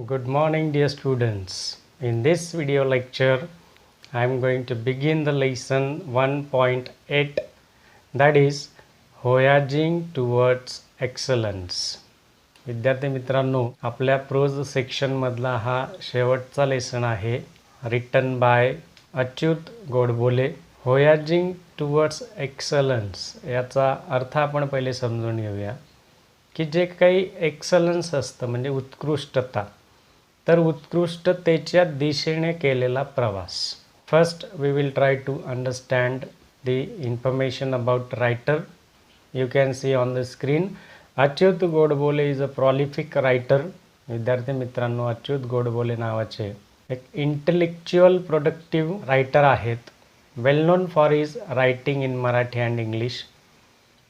Good morning, dear students. In this video lecture, I am going to begin the lesson 1.8, that is Voyaging towards excellence. विद्यार्थी मित्रांनो, आपल्या pros section मधला हा शेवटचा lesson आहे, written by Achyut Godbole. Voyaging towards excellence याचा अर्थ आपण पहिले समजून घेऊया की जे काही एक्सलन्स असतं म्हणजे उत्कृष्टता, तर उत्कृष्टतेच्या दिशेने केलेला प्रवास. First we will try to understand the information about writer. You can see on the screen. Achyut Godbole is a prolific writer. विद्यार्थी मित्रांनो, अच्युत गोडबोले नावाचे एक इंटेलेक्च्युअल प्रोडक्टिव्ह रायटर आहेत. Well known for his writing in Marathi and English.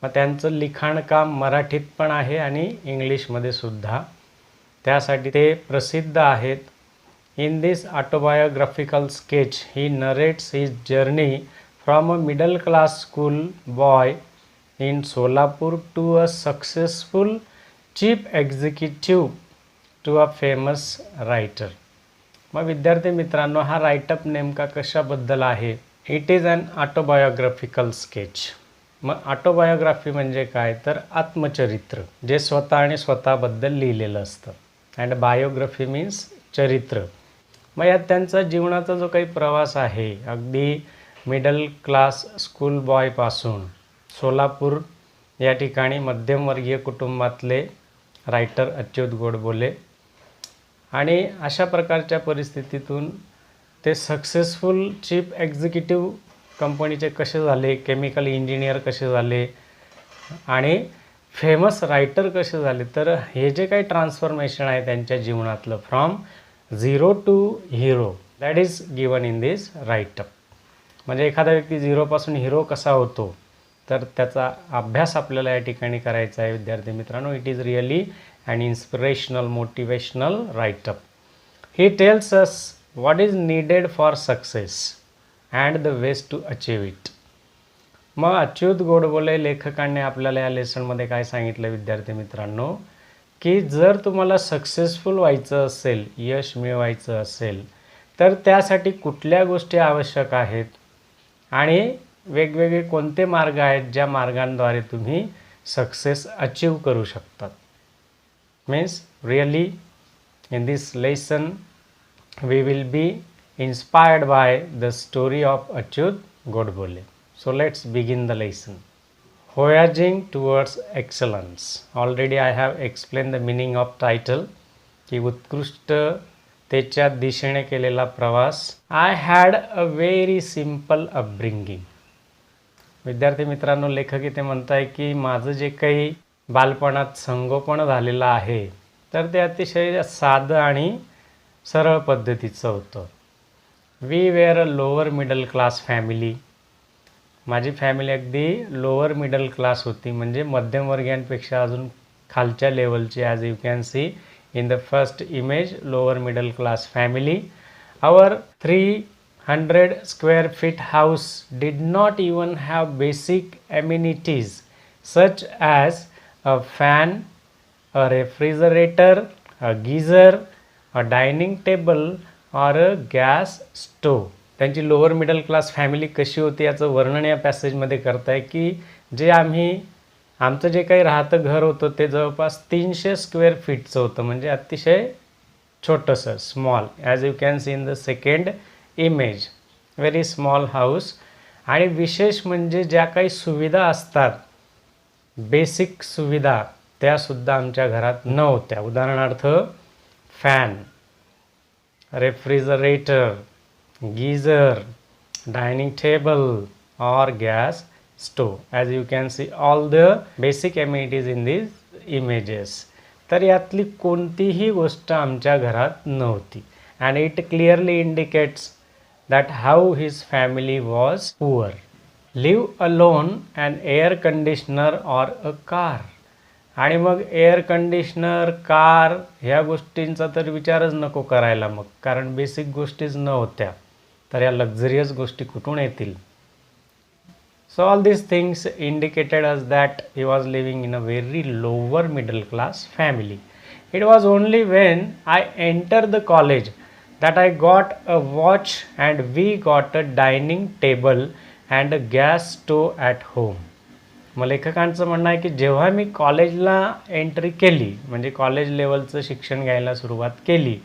मग त्यांचं लिखाणकाम मराठीत पण आहे आणि इंग्लिशमध्ये सुद्धा, त्यासाठी ते प्रसिद्ध आहेत. In this autobiographical sketch he narrates his journey from a middle class school boy in Solapur to a successful chief executive to a famous writer. मग विद्यार्थी मित्रांनो, हा रायटअप नेमका कशाबद्दल आहे? It is an autobiographical sketch. मग ऑटोबायोग्राफी म्हणजे काय? तर आत्मचरित्र, जे स्वतः आणि स्वतःबद्दल लिहिलेलं असतं. अँड बायोग्राफी मीन्स चरित्र. मग यात त्यांचा जीवनाचा जो काही प्रवास आहे, अगदी मिडल क्लास स्कूल बॉयपासून सोलापूर या ठिकाणी मध्यमवर्गीय कुटुंबातले रायटर अच्युत गोडबोले, आणि अशा प्रकारच्या परिस्थितीतून ते सक्सेसफुल चीफ एक्झिक्युटिव्ह कंपनीचे कसे झाले, केमिकल इंजिनियर कसे झाले आणि फेमस रायटर कसे झाले. तर हे जे काही ट्रान्सफॉर्मेशन आहे त्यांच्या जीवनातलं, from zero to hero, that is given in this writeup. म्हणजे एखादा व्यक्ती झिरोपासून हिरो कसा होतो, तर त्याचा अभ्यास आपल्याला या ठिकाणी करायचा आहे. विद्यार्थी मित्रांनो, it is really an inspirational motivational write-up. He tells us what is needed for success and the ways to achieve it. मग अच्युत गोडबोले लेखकांनी आपल्याला या लेसनमध्ये काय सांगितलं विद्यार्थी मित्रांनो, की जर तुम्हाला सक्सेसफुल व्हायचं असेल, यश मिळवायचं असेल, तर त्यासाठी कुठल्या गोष्टी आवश्यक आहेत आणि वेगवेगळे कोणते मार्ग आहेत ज्या मार्गांद्वारे तुम्ही सक्सेस अचीव करू शकतात. Means really in this lesson we will be inspired by the story of Achyut Godbole. So let's begin the lesson. Voyaging towards excellence. Already I have explained the meaning of title. की उत्कृष्टतेच्या दिशेने केलेला प्रवास. I had a very simple upbringing. विद्यार्थी मित्रांनो, लेखक इथे म्हणताय की माझं जे काही बालपणात संगोपन झालेलं आहे, तर ते अतिशय साधं आणि सरळ पद्धतीचं होतं. We were a lower middle class family. माझी फॅमिली अगदी लोअर मिडल क्लास होती, म्हणजे मध्यमवर्गीयांपेक्षा अजून खालच्या लेवलची. As you can see in the first image, lower middle class family. Our 300 square feet house did not even have basic amenities such as a fan, a refrigerator, a geyser, a dining table or a gas stove. त्यांची lower middle class family कशी होती याचं वर्णन या पॅसेजमध्ये करताय की आमचं जे काही राहतं घर होतं ते जवळपास 300 स्क्वेअर फीटचं होतं, म्हणजे अतिशय छोटंसं, small. As you can see in the second image, very small house. आणि विशेष म्हणजे ज्या काही सुविधा असतात, बेसिक सुविधा, त्यासुद्धा आमच्या घरात नव्हत्या. उदाहरणार्थ fan, refrigerator, geyser, dining table और gas stove. As you can see all the basic amenities in this images. तर यातली कोणतीही गोष्ट आमच्या घरात नव्हती. And it clearly indicates that how his family was poor. Leave alone and air conditioner or a car. आणि मग air conditioner, car ह्या गोष्टींचा तर विचारच नको करायला मग, कारण बेसिक गोष्टीच नव्हत्या, तर या लक्झरियस गोष्टी कुठून येतील? So all this things indicated us that he was living in a very lower middle class family. It was only when I entered the college that I got a watch and we got a dining table and a gas stove at home. मग लेखकांचं म्हणणं आहे की जेव्हा मी कॉलेजला entry केली, म्हणजे college लेवलचं शिक्षण घ्यायला सुरुवात केली,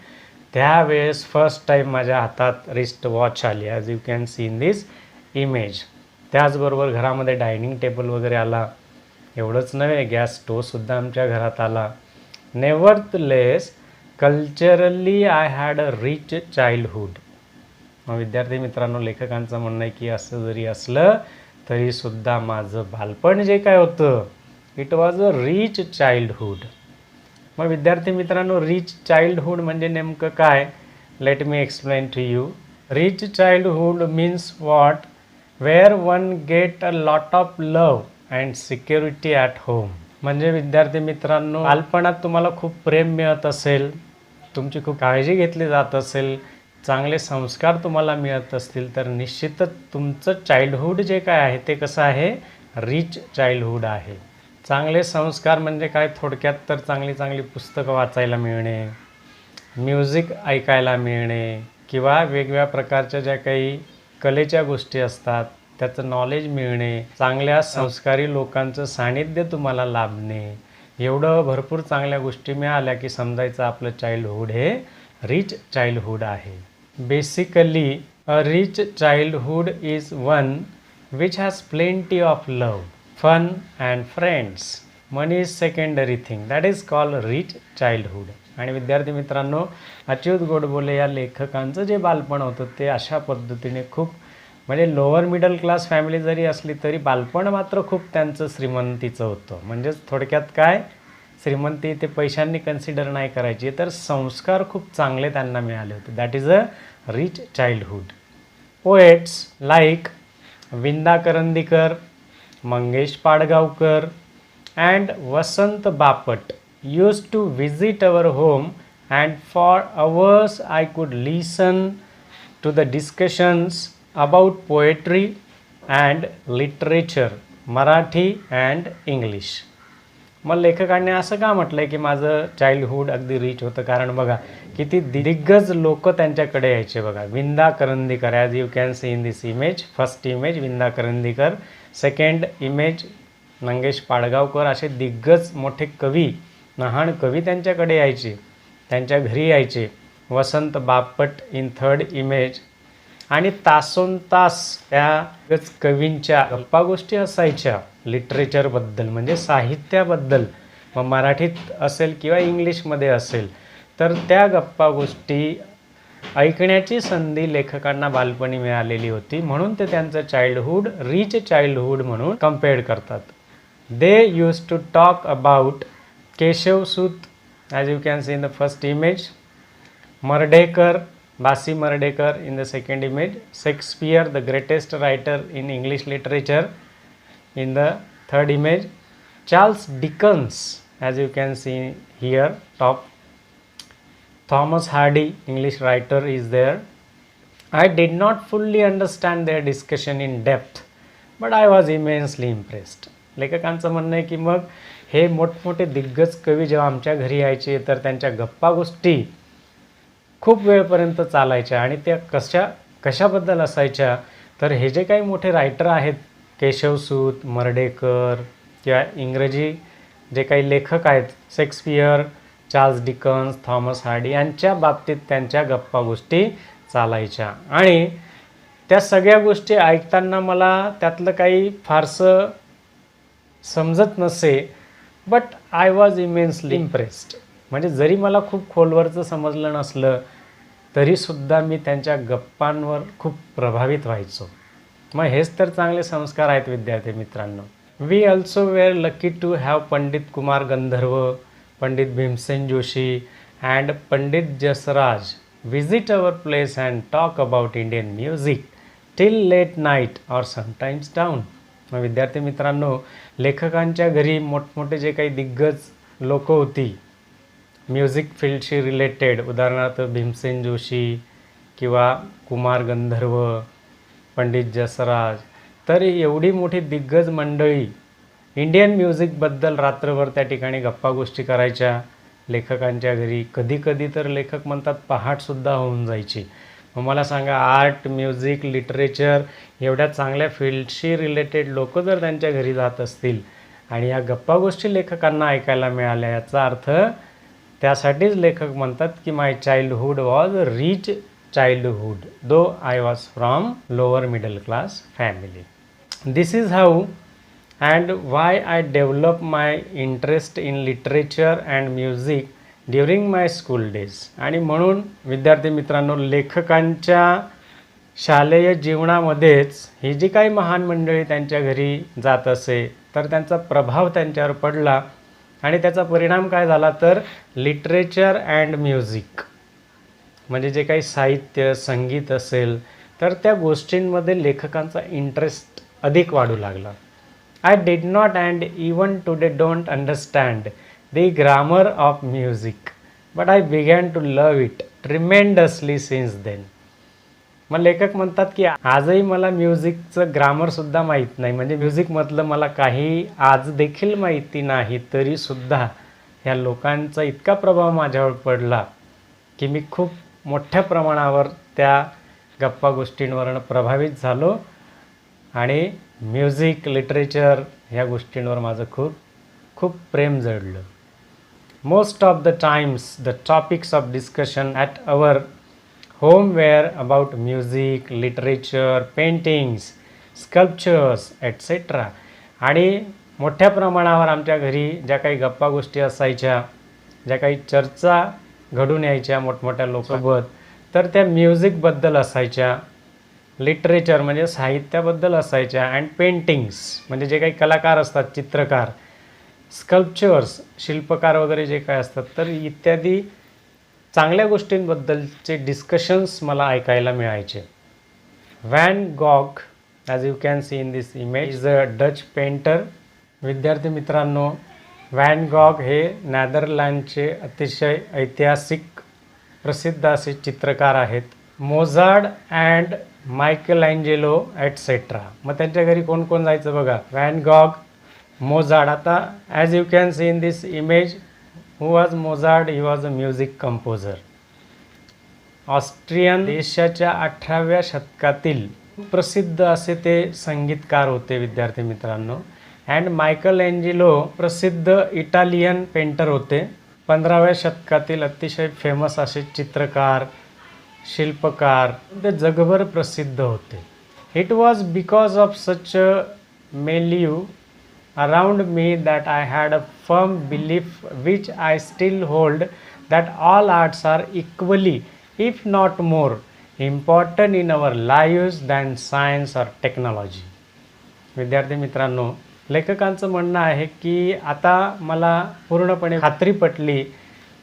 त्यावेळेस फर्स्ट टाईम माझ्या हातात रिस्ट वॉच आली, as you can see in this image. त्याचबरोबर घरामध्ये डायनिंग टेबल वगैरे आला. एवढंच नव्हे, गॅस स्टोवसुद्धा आमच्या घरात आला. Nevertheless culturally I had a rich childhood. मग विद्यार्थी मित्रांनो, लेखकांचं म्हणणं आहे की असं जरी असलं तरीसुद्धा माझं बालपण जे काय होतं, it was a rich childhood. मग विद्यार्थी मित्रांनो, रिच चाइल्डहूड म्हणजे नेमकं काय? Let me explain to you. Rich childhood means what? Where one get a lot of love and security at home. म्हणजे विद्यार्थी मित्रांनो, बालपणात तुम्हाला खूप प्रेम मिळत असेल, तुमची खूप काळजी घेतली जात असेल, चांगले संस्कार तुम्हाला मिळत असतील, तर निश्चितच तुमचं चाइल्डहूड जे काय आहे ते कसं आहे? रिच चाइल्डहूड आहे. चांगले संस्कार म्हणजे काय? थोडक्यात तर चांगली चांगली पुस्तकं वाचायला मिळणे, म्युझिक ऐकायला मिळणे, किंवा वेगवेगळ्या प्रकारच्या ज्या काही कलेच्या गोष्टी असतात त्याचं नॉलेज मिळणे, चांगल्या संस्कारी लोकांचं सानिध्य तुम्हाला लाभणे, एवढं भरपूर चांगल्या गोष्टी मिळाल्या की समजायचं आपलं चाइल्डहूड हे रिच चाइल्डहूड आहे. Basically a rich childhood is one which has plenty of love, fun and friends. Money is secondary thing, that is called rich childhood. आणि विद्यार्थी मित्रांनो, अच्युत गोडबोले या लेखकांचं जे बालपण होतं ते अशा पद्धतीने खूप, म्हणजे लोअर मिडल क्लास फॅमिली जरी असली तरी बालपण मात्र खूप त्यांचं श्रीमंतीचं होतं. म्हणजेच थोडक्यात काय, श्रीमंती ते पैशांनी कन्सिडर नाही करायची, तर संस्कार खूप चांगले त्यांना मिळाले होते. That is a rich childhood. Poets like Vinda Karandikar, Mangesh Padgaonkar and Vasant Bapat used to visit our home, and for hours I could listen to the discussions about poetry and literature, Marathi and English. मग लेखकांनी असं का म्हटलं आहे की माझं चाइल्डहूड अगदी रिच होतं? कारण बघा किती दिग्गज लोक त्यांच्याकडे यायचे. बघा, Vinda Karandikar, as you can see in this image, first image Vinda Karandikar, second image Mangesh Padgaonkar, असे दिग्गज मोठे कवी, महान कवी त्यांच्याकडे यायचे, त्यांच्या घरी यायचे. Vasant Bapat in third image. आणि तासोन तास त्या कवींच्या गप्पा गोष्टी असायच्या लिटरेचरबद्दल, म्हणजे साहित्याबद्दल. मग मराठीत असेल किंवा इंग्लिशमध्ये असेल, तर त्या गप्पा गोष्टी ऐकण्याची संधी लेखकांना बालपणी मिळालेली होती. म्हणून ते त्यांचं चाइल्डहूड रिच चाइल्डहूड म्हणून कंपेअर करतात. They use to talk about Keshavsut, as you can see in the first image, Mardhekar, Basi Mardhekar in the second image, Shakespeare, the greatest writer in English literature in the third image, Charles Dickens, as you can see here top, Thomas Hardy, English writer, is there. I did not fully understand their discussion in depth, but I was immensely impressed. लेखकांचं म्हणणं आहे की मग हे मोठमोठे दिग्गज कवी जेव्हा आमच्या घरी यायचे तर त्यांच्या गप्पा गोष्टी खूप वेळपर्यंत चालायच्या. आणि त्या कशाबद्दल असायच्या, तर हे जे काही मोठे रायटर आहेत, केशवसूत, मर्ढेकर, किंवा इंग्रजी जे काही लेखक आहेत, Shakespeare, Charles Dickens, Thomas Hardy, यांच्या बाबतीत त्यांच्या गप्पा गोष्टी चालायच्या. आणि त्या सगळ्या गोष्टी ऐकताना मला त्यातलं काही फारसं समजत नसे, but I was immensely impressed. म्हणजे जरी मला खूप खोलवरचं समजलं नसलं तरीसुद्धा मी त्यांच्या गप्पांवर खूप प्रभावित व्हायचो. मग हेच तर चांगले संस्कार आहेत विद्यार्थी मित्रांनो. We also were lucky to have Pandit Kumar Gandharva, Pandit Bhimsen Joshi and Pandit Jasraj visit our place and talk about Indian music till late night or sometimes dawn. मग विद्यार्थी मित्रांनो, लेखकांच्या घरी मोठमोठे जे काही दिग्गज लोक होती म्युझिक फील्डशी रिलेटेड, उदाहरणार्थ भीमसेन जोशी किंवा कुमार गंधर्व, पंडित जसराज, तर एवढी मोठी दिग्गज मंडळी इंडियन म्युझिकबद्दल रात्रभर त्या ठिकाणी गप्पा गोष्टी करायच्या. लेखकांच्या घरी. कधी कधी तर लेखक म्हणतात पहाटसुद्धा होऊन जायची. मग मला सांगा, आर्ट, म्युझिक, लिटरेचर एवढ्या चांगल्या फील्डशी रिलेटेड लोक जर त्यांच्या घरी जात असतील आणि या गप्पा गोष्टी लेखकांना ऐकायला मिळाल्या, याचा अर्थ त्यासाठीच लेखक म्हणतात की my childhood was rich childhood though I was from lower middle class family. This is how and why I develop my interest in literature and music during my school days. आणि म्हणून विद्यार्थी मित्रांनो, लेखकांच्या शालेय जीवनामध्येच ही जी काही महान मंडळी त्यांच्या घरी जात असे तर त्यांचा प्रभाव त्यांच्यावर पडला आणि त्याचा परिणाम काय झाला तर लिटरेचर अँड म्युझिक म्हणजे जे काही साहित्य, संगीत असेल तर त्या गोष्टींमध्ये लेखकांचा इंटरेस्ट अधिक वाढू लागला. I did not and even today don't understand the grammar of music, but I began to love it tremendously since then. मग लेखक म्हणतात की आजही मला म्युझिकचं ग्रामरसुद्धा माहीत नाही, म्हणजे म्युझिकमधलं मला काही आज देखील माहिती नाही, तरीसुद्धा ह्या लोकांचा इतका प्रभाव माझ्यावर पडला की मी खूप मोठ्या प्रमाणावर त्या गप्पा गोष्टींवरून प्रभावित झालो आणि म्युझिक, लिटरेचर ह्या गोष्टींवर माझं खूप खूप प्रेम जडलं. Most of the times the topics of discussion at our home were about music, literature, paintings, sculptures etcetera. आणि मोठ्या प्रमाणावर आमच्या घरी ज्या काही गप्पा गोष्टी असायच्या, ज्या काही चर्चा घडून यायच्या मोठमोठ्या लोकांसोबत, तर त्या म्युझिकबद्दल असायच्या, लिटरेचर म्हणजे साहित्याबद्दल असायच्या, अँड पेंटिंग्स म्हणजे जे काही कलाकार असतात, चित्रकार, स्कल्पचर्स शिल्पकार वगैरे जे काय असतात, तर इत्यादी चांगल्या गोष्टींबद्दलचे डिस्कशन्स मला ऐकायला मिळायचे. Van Gogh, as you can see in this image, is a Dutch painter. विद्यार्थी मित्रांनो, व्हॅन गॉग हे नेदरलँडचे अतिशय ऐतिहासिक प्रसिद्ध असे चित्रकार आहेत. Mozart and Michael Angelo etcetera. मग त्यांच्या घरी कोण कोण जायचं बघा, व्हॅन गॉग, मोझार्ट. आता as you can see in this image, who was Mozart? He was a music composer. Austrian देशाच्या 18व्या शतकातील प्रसिद्ध असे ते संगीतकार होते विद्यार्थी मित्रांनो. अँड मायकल अँजेलो प्रसिद्ध इटालियन पेंटर होते. 15व्या शतकातील अतिशय फेमस असे चित्रकार, शिल्पकार, ते जगभर प्रसिद्ध होते. It was because of such a milieu around me that I had a firm belief which I still hold that all arts are equally if not more important in our lives than science or technology. विद्यार्थी मित्रांनो, लेखकांचं म्हणणं आहे की आता मला पूर्णपणे खात्री पटली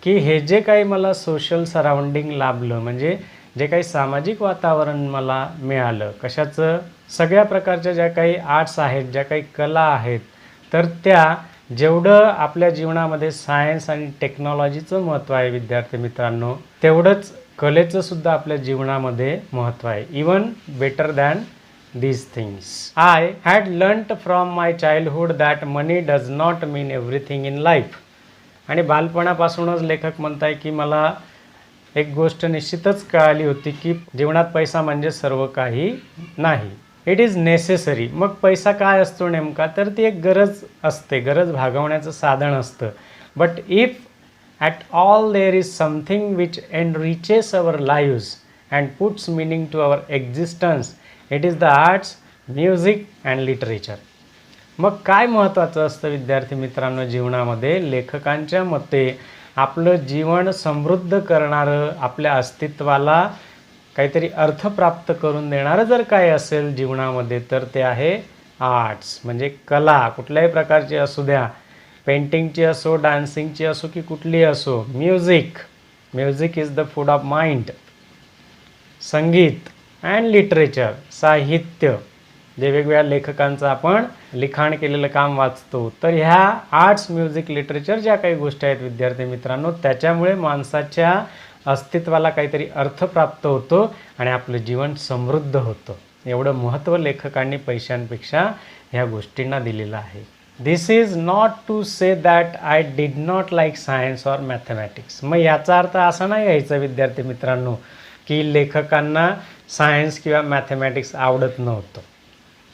की हे जे काही मला सोशल सराउंडिंग लाभलं, म्हणजे जे काही सामाजिक वातावरण मला मिळालं, कशाचं, सगळ्या प्रकारच्या ज्या काही आर्ट्स आहेत, ज्या काही कला आहेत, तर त्या जेवढं आपल्या जीवनामध्ये सायन्स आणि टेक्नॉलॉजीचं महत्त्व आहे विद्यार्थी मित्रांनो, तेवढंच कलेचं सुद्धा आपल्या जीवनामध्ये महत्त्व आहे. Even better than these things. I had learnt from my childhood that money does not mean everything in life. आणि बालपणापासूनच लेखक म्हणताय की मला एक गोष्ट निश्चितच कळाली होती की जीवनात पैसा म्हणजे सर्व काही नाही. It is necessary. मग पैसा काय असतो नेमका, तर ती एक गरज असते, गरज भागवण्याचं साधन असतं. But if at all there is something which enriches our lives and puts meaning to our existence, it is the arts, music and literature. मग काय महत्त्वाचं असतं विद्यार्थी मित्रांनो जीवनामध्ये? लेखकांच्या मते आपलं जीवन समृद्ध करणारं, आपल्या अस्तित्वाला काहीतरी अर्थ प्राप्त करून देणारं जर काय असेल जीवनामध्ये, तर ते आहे आर्ट्स, म्हणजे कला कुठल्याही प्रकारची असू द्या, पेंटिंगची असो, डान्सिंगची असो की कुठलीही असो. Music is the food of mind. संगीत अँड लिटरेचर, साहित्य, जे वेगवेगळ्या लेखकांचं आपण लिखाण केलेलं काम वाचतो, तर ह्या आर्ट्स, म्युझिक, लिटरेचर ज्या काही गोष्टी आहेत विद्यार्थी मित्रांनो, त्याच्यामुळे माणसाच्या अस्तित्वाला काहीतरी अर्थ प्राप्त होतो आणि आपलं जीवन समृद्ध होतं. एवढं महत्त्व लेखकांनी पैशांपेक्षा ह्या गोष्टींना दिलेलं आहे. This is not to say that I did not like science or mathematics. मग याचा अर्थ असा नाही घ्यायचा विद्यार्थी मित्रांनो की लेखकांना सायन्स किंवा मॅथमॅटिक्स आवडत नव्हतं,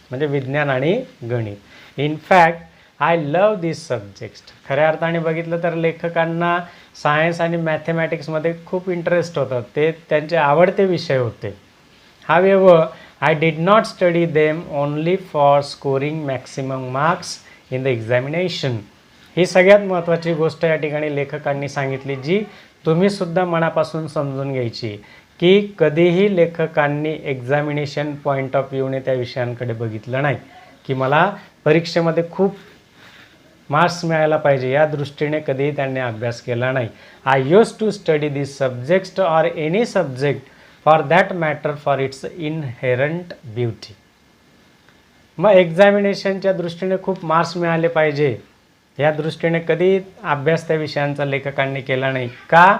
म्हणजे विज्ञान आणि गणित. In fact I love this subjects. खऱ्या अर्थाने बघितलं तर लेखकांना सायन्स आणि मॅथमॅटिक्समध्ये खूप इंटरेस्ट होता, ते त्यांचे आवडते विषय होते. However I did not study them only for scoring maximum marks in the examination. ही सगळ्यात महत्त्वाची गोष्ट या ठिकाणी लेखकांनी सांगितली, जी तुम्हीसुद्धा मनापासून समजून घ्यायची, की कधीही लेखकांनी एक्झामिनेशन पॉईंट ऑफ व्ह्यूने त्या विषयांकडे बघितलं नाही, की मला परीक्षेमध्ये खूप मार्क्स मिळायला पाहिजे या दृष्टीने कधीही त्यांनी अभ्यास केला नाही. I use to study this subjects or any subject for that matter for its inherent beauty. मग एक्झामिनेशनच्या दृष्टीने खूप मार्क्स मिळाले पाहिजे या दृष्टीने कधी अभ्यास त्या विषयांचा लेखकांनी केला नाही. का?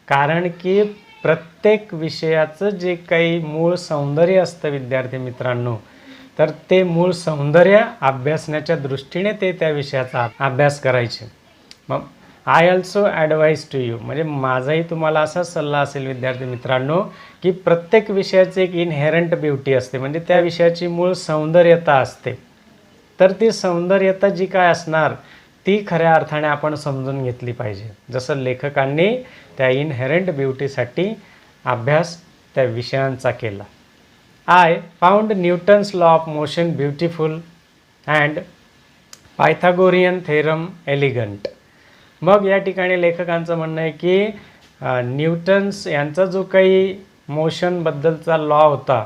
कारण की प्रत्येक विषयाचं जे काही मूळ सौंदर्य असतं विद्यार्थी मित्रांनो, तर ते मूळ सौंदर्य अभ्यासण्याच्या दृष्टीने ते त्या विषयाचा अभ्यास करायचे. मग I also advise to you, म्हणजे माझाही तुम्हाला असा सल्ला असेल विद्यार्थी मित्रांनो, की प्रत्येक विषयाची एक इनहेरंट ब्युटी असते, म्हणजे त्या विषयाची मूळ सौंदर्यता असते. तर ती सौंदर्यता जी काय असणार ती खऱ्या अर्थाने आपण समजून घेतली पाहिजे. जसं लेखकांनी त्या इनहेरंट ब्युटीसाठी अभ्यास त्या विषयांचा केला. I found Newton's law of motion beautiful and Pythagorean theorem elegant. मग या ठिकाणी लेखकांचं म्हणणं आहे की न्यूटन्स यांचा जो काही मोशनबद्दलचा लॉ होता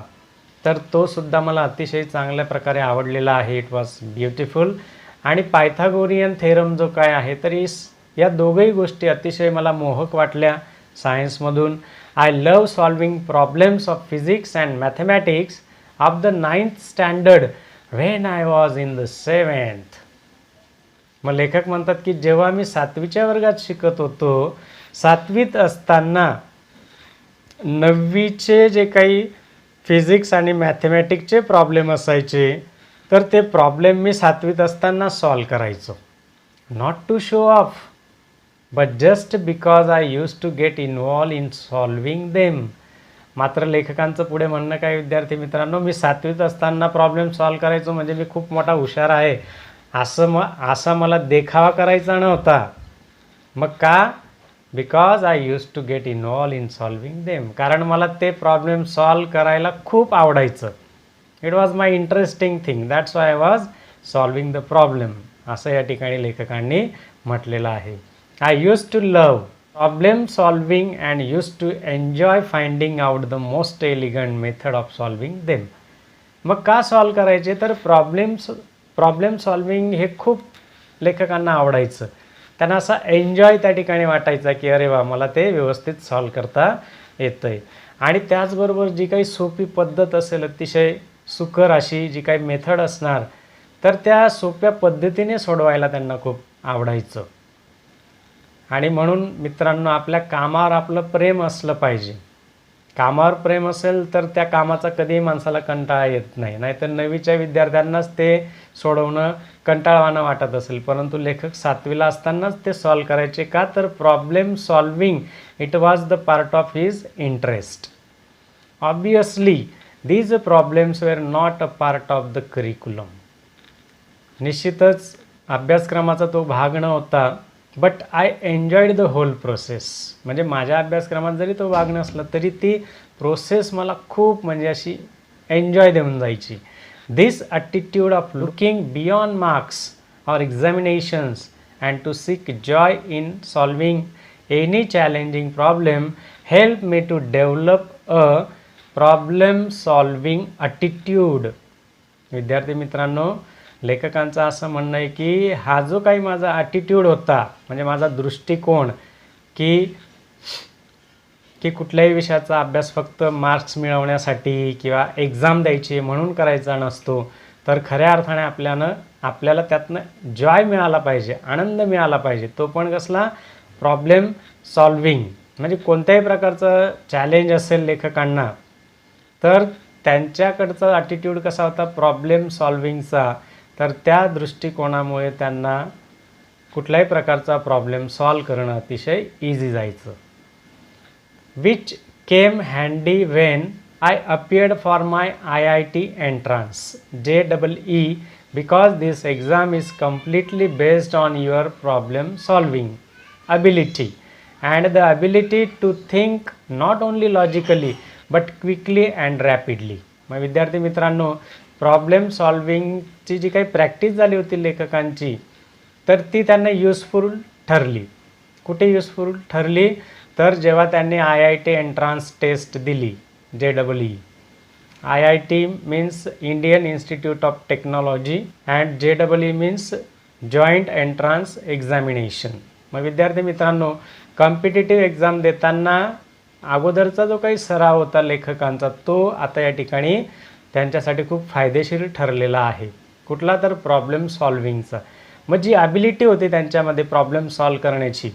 तर तो सुद्धा मला अतिशय चांगल्या प्रकारे आवडलेला आहे. It was beautiful. आणि पायथागोरियन थेरम जो काय आहे तर या दोघंही गोष्टी अतिशय मला मोहक वाटल्या सायन्समधून. I love solving problems of physics and mathematics of the 9th standard when I was in the 7th. मग लेखक म्हणतात की जेव्हा मी 7वीच्या वर्गात शिकत होतो, 7वीत असताना 9वीचे जे काही फिजिक्स आणि मॅथमॅटिक्सचे प्रॉब्लेम असायचे तर ते प्रॉब्लेम मी 7वीत असताना सॉल्व करायचो. Not to show off but just because I use to get involve in solving them. मात्र लेखकांचं पुढे म्हणणं काय विद्यार्थी मित्रांनो, मी 7वीत असताना प्रॉब्लेम सॉल्व करायचो म्हणजे मी खूप मोठा हुशार आहे असा मला देखावा करायचा नव्हता. मग का? Because I use to get involve in solving them. कारण मला ते प्रॉब्लेम सॉल्व करायला खूप आवडायचं. It was my interesting thing, that's why I was solving the problem, असं या ठिकाणी लेखकांनी म्हटलेलं आहे. I use to love problem solving and use to enjoy finding out the most elegant method of solving them. मग का solve करायचे तर प्रॉब्लेम सॉल्विंग हे खूप लेखकांना आवडायचं. त्यांना असा एन्जॉय त्या ठिकाणी वाटायचा की अरे वा मला ते व्यवस्थित सॉल्व करता येतं आहे. आणि त्याचबरोबर जी काही सोपी पद्धत असेल, अतिशय सुकर अशी जी काही मेथड असणार तर त्या सोप्या पद्धतीने सोडवायला त्यांना खूप आवडायचं. आणि म्हणून मित्रांनो आपल्या कामावर आपलं प्रेम असलं पाहिजे. कामावर प्रेम असेल तर त्या कामाचा कधीही माणसाला कंटाळा येत नाही. नाहीतर 9वीच्या विद्यार्थ्यांनाच ते सोडवणं कंटाळवाणं वाटत असेल, परंतु लेखक 7वीला असतानाच ते सॉल्व करायचे. का तर problem solving it was the part of his interest. Obviously these problems were not a part of the curriculum. निश्चितच अभ्यासक्रमाचा तो भाग न होता, but I enjoyed the whole process. म्हणजे माझ्या अभ्यासक्रमात जरी तो भाग नसला तरी ती प्रोसेस मला खूप म्हणजे अशी एन्जॉय देऊन जायची. This attitude of looking beyond marks or examinations and to seek joy in solving any challenging problem help me to develop a problem solving attitude. विद्यार्थी मित्रांनो लेखकांचं असं म्हणणं आहे की हा जो काही माझा ॲटिट्यूड होता, म्हणजे माझा दृष्टिकोन की कुठल्याही विषयाचा अभ्यास फक्त मार्क्स मिळवण्यासाठी किंवा एक्झाम द्यायची म्हणून करायचा नसतो, तर खऱ्या अर्थाने आपल्याला त्यातनं जॉय मिळाला पाहिजे, आनंद मिळाला पाहिजे. तो पण कसला? Problem solving. म्हणजे कोणत्याही प्रकारचं चॅलेंज असेल लेखकांना तर त्यांच्याकडचा ॲटिट्यूड कसा होता? प्रॉब्लेम सॉल्विंगचा. तर त्या दृष्टिकोनामुळे त्यांना कुठल्याही प्रकारचा प्रॉब्लेम सॉल्व करणं अतिशय इझी जायचं. Which came handy Wien I appeared for my IIT entrance JEE because this exam is completely based on your problem solving ability and the ability to think not only logically but quickly and rapidly. मग विद्यार्थी मित्रांनो, problem सॉल्विंगची जी काही practice झाली होती लेखकांची, तर ती त्यांना युजफुल ठरली. कुठे युजफुल ठरली? तर जेव्हा त्यांनी IIT एंट्रान्स टेस्ट दिली JEE. IIT means Indian Institute of Technology and JEE means Joint Entrance Examination. मग विद्यार्थी मित्रांनो, कॉम्पिटिटिव्ह एक्झाम देताना अगोदरचा जो काही सराव होता लेखकांचा, तो आता या ठिकाणी त्यांच्यासाठी खूप फायदेशीर ठरलेला आहे. कुठला? तर प्रॉब्लेम सॉल्विंगचा. मग जी ॲबिलिटी होती त्यांच्यामध्ये प्रॉब्लेम सॉल्व करण्याची,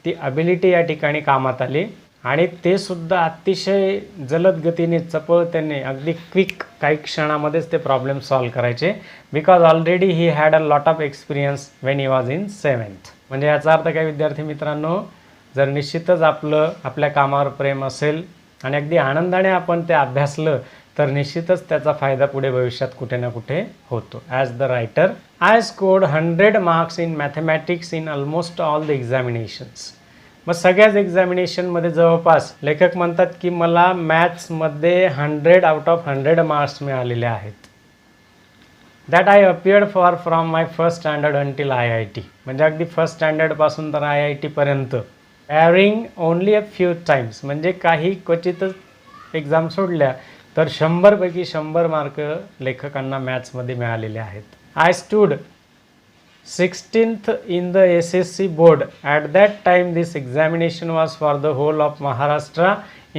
ती ॲबिलिटी या ठिकाणी कामात आली आणि ते सुद्धा अतिशय जलद गतीने, चपळतेने, अगदी क्विक काही क्षणामध्येच ते प्रॉब्लेम सॉल्व करायचे. Because already he had a lot of experience when he was in 7th. म्हणजे याचा अर्थ काय विद्यार्थी मित्रांनो, जर निश्चितच आपल्या कामावर प्रेम असेल आणि अगदी आनंदाने आपण ते अभ्यासलं तर निश्चितच त्याचा फायदा पुढे भविष्यात कुठे ना कुठे होतो. As the writer I scored 100 marks in mathematics in almost all the examinations. मग सगळ्याच एक्झामिनेशनमध्ये जवळपास लेखक म्हणतात की मला मॅथ्समध्ये 100 आउट ऑफ 100 मार्क्स मिळालेले आहेत. That I appeared for from my first standard until IIT. म्हणजे अगदी फर्स्ट स्टँडर्डपासून तर IIT पर्यंत, earring only a few times. म्हणजे काही क्वचितच एक्झाम सोडल्या तर 100पैकी 100 मार्क लेखकांना मॅथ्समध्ये मिळालेले आहेत. I stood 16th in the SSC board. At that time this examination was for the whole of Maharashtra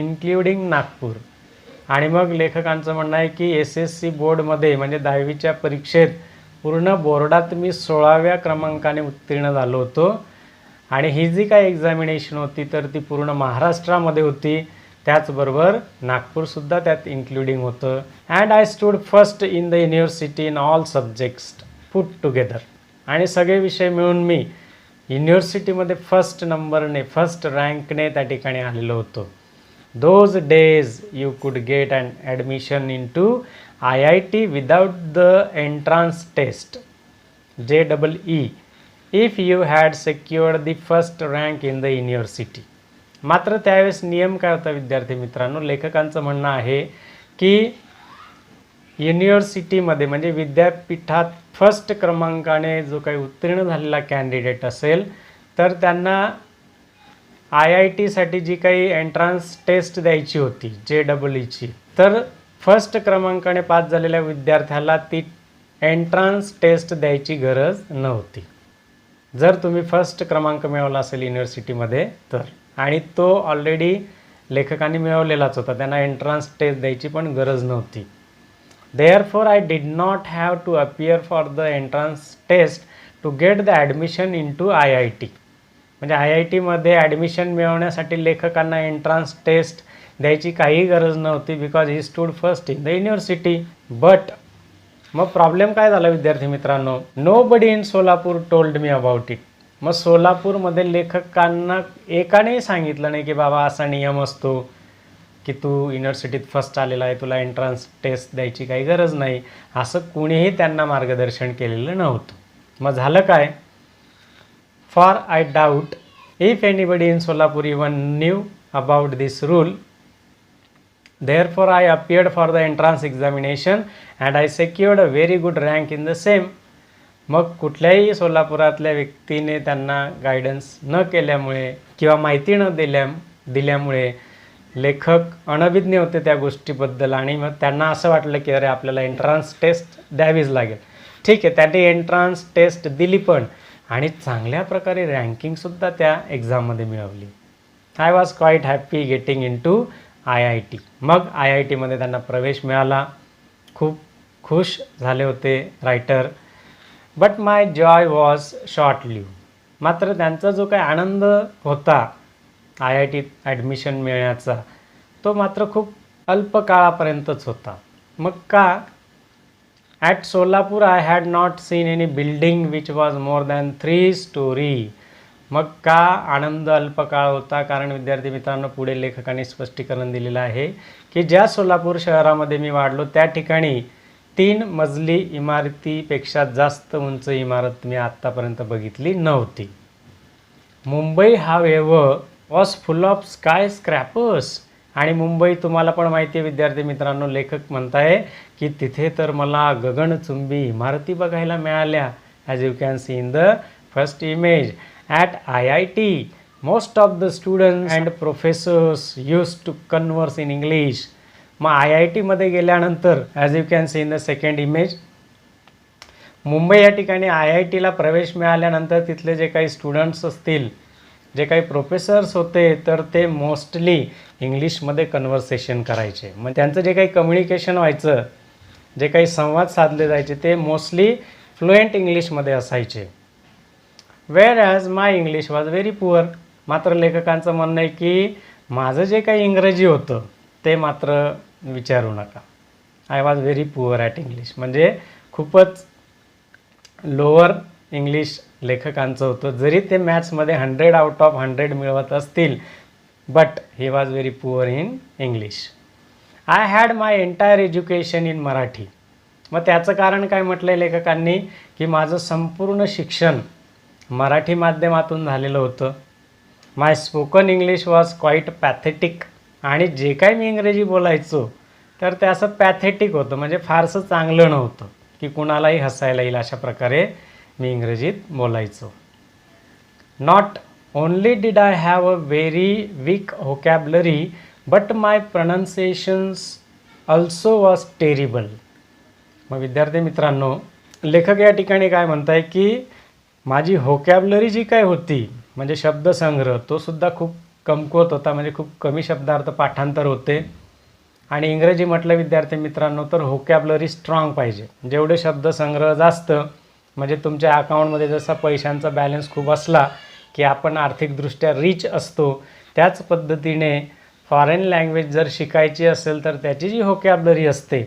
including Nagpur. आणि मग लेखकांचं म्हणणं आहे की SSC बोर्डमध्ये म्हणजे 10वीच्या परीक्षेत पूर्ण बोर्डात मी 16व्या क्रमांकाने उत्तीर्ण झालो होतो. आणि ही जी काही एक्झामिनेशन होती तर ती पूर्ण महाराष्ट्रामध्ये होती, त्याचबरोबर नागपूरसुद्धा त्यात इन्क्लुडिंग होतं. And I stood first in the university in all subjects put together. आणि सगळे विषय मिळून मी युनिव्हर्सिटीमध्ये फर्स्ट नंबरने, फर्स्ट रँकने त्या ठिकाणी आलेलो होतो. Those days you could get an admission in to IIT without the entrance test JEE if you had secured the first rank in the university. मात्र त्यावेळेस नियम काय होता विद्यार्थी मित्रांनो, लेखकांचं म्हणणं आहे की युनिव्हर्सिटीमध्ये म्हणजे विद्यापीठात फर्स्ट क्रमांकाने जो काही उत्तीर्ण झालेला कॅन्डिडेट असेल तर त्यांना IITसाठी जी काही एंट्रान्स टेस्ट द्यायची होती JEEची, तर फर्स्ट क्रमांकाने पास झालेल्या विद्यार्थ्याला ती एंट्रान्स टेस्ट द्यायची गरज नव्हती. जर तुम्ही फर्स्ट क्रमांक मिळवला असेल युनिव्हर्सिटीमध्ये तर, आणि तो ऑलरेडी लेखकांनी मिळवलेलाच होता, त्यांना एंट्रान्स टेस्ट द्यायची पण गरज नव्हती. Therefore, I did not have to appear for the entrance test to get the admission into IIT. म्हणजे IITमध्ये ॲडमिशन मिळवण्यासाठी लेखकांना एंट्रान्स टेस्ट द्यायची काही गरज नव्हती, because he stood first in the university. But मग प्रॉब्लेम काय झाला विद्यार्थी मित्रांनो, nobody in Solapur told me about it. मग सोलापूरमध्ये लेखकांना एकानेही सांगितलं नाही की बाबा असा नियम असतो की तू युनिव्हर्सिटीत फर्स्ट आलेला आहे, तुला एंट्रान्स टेस्ट द्यायची काही गरज नाही, असं कुणीही त्यांना मार्गदर्शन केलेलं नव्हतं. मग झालं काय, for I doubt if anybody in Solapur even knew about this rule. Therefore, I appeared for the entrance examination and I secured a very good rank in the same. मग कुठल्याही सोलापुरातल्या व्यक्तीने त्यांना गायडन्स न केल्यामुळे किंवा माहिती न दिल्यामुळे लेखक अनभिज्ञ होते त्या गोष्टीबद्दल आणि मग त्यांना असं वाटलं की अरे आपल्याला एंट्रान्स टेस्ट द्यावीच लागेल. ठीक आहे, त्यांनी एंट्रान्स टेस्ट दिली पण आणि चांगल्या प्रकारे रँकिंगसुद्धा त्या एक्झाममध्ये मिळवली. I was quite happy getting in to IIT. मग IITमध्ये त्यांना प्रवेश मिळाला. खूप खुश झाले होते writer. But my joy was short lived. मात्र त्यांचा जो काही आनंद होता IITत ॲडमिशन मिळण्याचा तो मात्र खूप अल्प काळापर्यंतच होता. मग का? At Solapur I had not seen any building which was more than 3 story. मग का आनंद अल्पकाळ होता? कारण विद्यार्थी मित्रांनो, पुढे लेखकाने स्पष्टीकरण दिलेलं आहे की ज्या सोलापूर शहरामध्ये मी वाढलो त्या ठिकाणी 3 मजली इमारतीपेक्षा जास्त उंच इमारत मी आत्तापर्यंत बघितली नव्हती. Mumbai however was full of skyscrapers. आणि मुंबई तुम्हाला पण माहिती आहे विद्यार्थी मित्रांनो, लेखक म्हणताय की तिथे तर मला गगनचुंबी इमारती बघायला मिळाल्या. As you can see in the first image. At IIT most of the students and professors used to converse in English. मग IIT मध्ये गेल्यानंतर as you can see in the second image, Mumbai या ठिकाणी IITला प्रवेश मिळाल्यानंतर तिथले जे काही स्टुडंट्स असतील, जे काही प्रोफेसर्स होते, तर ते मोस्टली इंग्लिशमध्ये कन्व्हर्सेशन करायचे. मग त्यांचं जे काही कम्युनिकेशन व्हायचं, जे काही संवाद साधले जायचे, ते मोस्टली फ्लुएंट इंग्लिशमध्ये असायचे. Wear as my English was very poor. मात्र लेखकांचं म्हणणं आहे की माझं जे काही इंग्रजी होतं ते मात्र विचारू नका. I was very poor at English. म्हणजे खूपच लोअर इंग्लिश लेखकांचं होतं. जरी ते मॅथ्समध्ये 100 आउट ऑफ 100 मिळवत असतील, but he was very poor in English. I had my entire education in Marathi. मग त्याचं कारण काय म्हटलं आहे लेखकांनी की माझं संपूर्ण शिक्षण मराठी माध्यमातून झालेलं होतं. My spoken English was quite pathetic. आणि जे काही मी इंग्रजी बोलायचो तर ते असं पॅथेटिक होतं, म्हणजे फारसं चांगलं नव्हतं की कुणालाही हसायला येईल अशा प्रकारे मी इंग्रजीत बोलायचो. Not only did I have a very weak vocabulary but my pronunciations also was terrible. मग विद्यार्थी मित्रांनो, लेखक या ठिकाणी काय म्हणताय की माझी व्होकॅबलरी जी काय होती, म्हणजे शब्दसंग्रह, तो सुद्धा खूप कमकुवत होता. म्हणजे खूप कमी शब्दार्थ पाठांतर होते. आणि इंग्रजी म्हटलं विद्यार्थी मित्रांनो तर व्होकॅबलरी स्ट्रॉंग पाहिजे. जेवढे शब्दसंग्रह जास्त, म्हणजे तुमच्या अकाउंटमध्ये जसा पैशांचा बॅलन्स खूप असला की आपण आर्थिकदृष्ट्या रिच असतो, त्याच पद्धतीने फॉरेन लँग्वेज जर शिकायची असेल तर त्याची जी व्होकॅबलरी असते,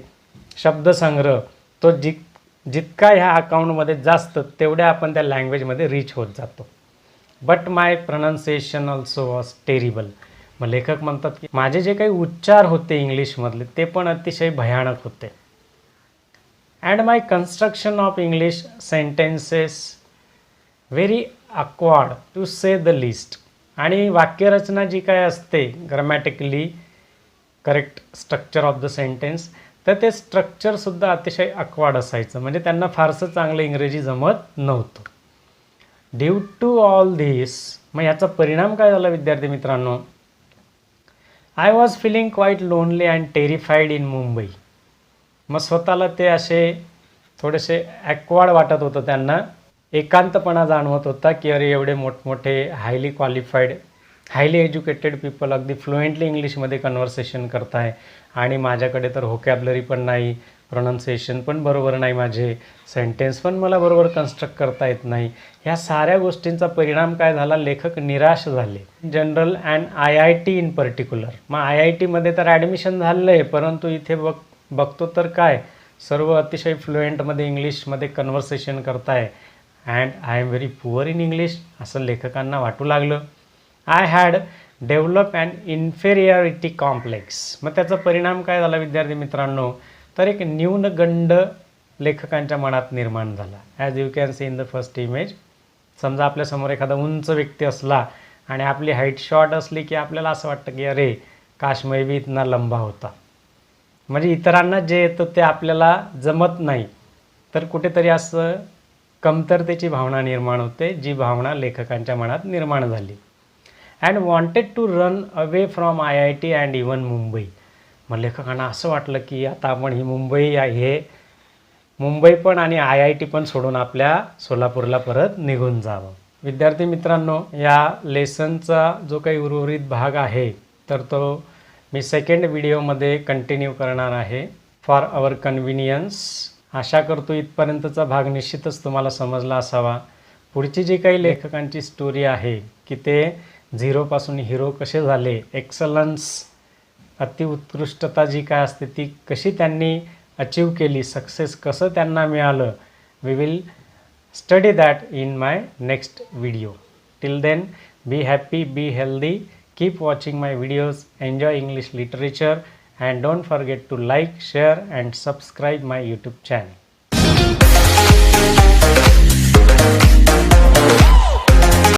शब्दसंग्रह, तो जितका ह्या अकाउंटमध्ये जास्त तेवढ्या आपण त्या लँग्वेजमध्ये रिच होत जातो. But my pronunciation also was terrible. मग लेखक म्हणतात की माझे जे काही उच्चार होते इंग्लिशमधले ते पण अतिशय भयानक होते. And my construction of English sentences very awkward to say the least. आणि वाक्यरचना जी काय असते, grammatically correct structure of the sentence, तर ते स्ट्रक्चरसुद्धा अतिशय ऑकवर्ड असायचं. म्हणजे त्यांना फारसं चांगलं इंग्रजी जमत नव्हतं. ड्यू टू ऑल धिस, मग याचा परिणाम काय झाला विद्यार्थी मित्रांनो, I was feeling quite lonely and terrified in Mumbai. मग स्वतःला ते असे थोडेसे ॲक्वर्ड वाटत होतं, त्यांना एकांतपणा जाणवत होता की अरे एवढे मोठमोठे highly qualified, highly educated people अगदी फ्लुएंटली इंग्लिशमध्ये कन्व्हर्सेशन करताय आणि माझ्याकडे तर व्होकॅबलरी पण नाही, प्रोनाऊन्सिएशन पण बरोबर नाही, माझे सेंटेन्स पण मला बरोबर कन्स्ट्रक्ट करता येत नाही. ह्या साऱ्या गोष्टींचा परिणाम काय झाला, लेखक निराश झाले. General and IIT in particular. मग IITमध्ये तर ॲडमिशन झालं आहे, परंतु इथे बघतो तर काय, सर्व अतिशय फ्लुएंटमध्ये इंग्लिशमध्ये कन्व्हर्सेशन करताय. And I am very poor in English असं लेखकांना वाटू लागलं. I had develop and inferiority complex. मग त्याचा परिणाम काय झाला विद्यार्थी मित्रांनो, तर एक न्यूनगंड लेखकांच्या मनात निर्माण झाला. As you can see in the first image. समजा आपल्यासमोर एखादा उंच व्यक्ती असला आणि आपली हाईट शॉर्ट असली की आपल्याला असं वाटतं की अरे काश मैं भी इतना लंबा होता. म्हणजे इतरांना जे येतं ते आपल्याला जमत नाही, तर कुठेतरी असं कमतरतेची भावना निर्माण होते, जी भावना लेखकांच्या मनात निर्माण झाली. And wanted to run away from IIT and even Mumbai. मग लेखकांना असं वाटलं की आता आपण ही मुंबई पण आणि IIT पण सोडून आपल्या सोलापूरला परत निघून जावं. विद्यार्थी मित्रांनो, या लेसनचा जो काही उर्वरित भाग आहे तर तो मी सेकंड व्हिडिओमध्ये कंटिन्यू करणार आहे फॉर आवर कन्व्हिनियन्स. आशा करतो इथपर्यंतचा भाग निश्चितच तुम्हाला समजला असावा. पुढची जी काही लेखकांची स्टोरी आहे की ते झिरोपासून हिरो कसे झाले, एक्सलन्स, अतिउत्कृष्टता जी काय असते ती कशी त्यांनी अचीव केली, सक्सेस कसं त्यांना मिळालं, we will study that in my next video. Till then, be happy, be healthy, keep watching my videos, enjoy English literature, and don't forget to like, share and subscribe my YouTube channel.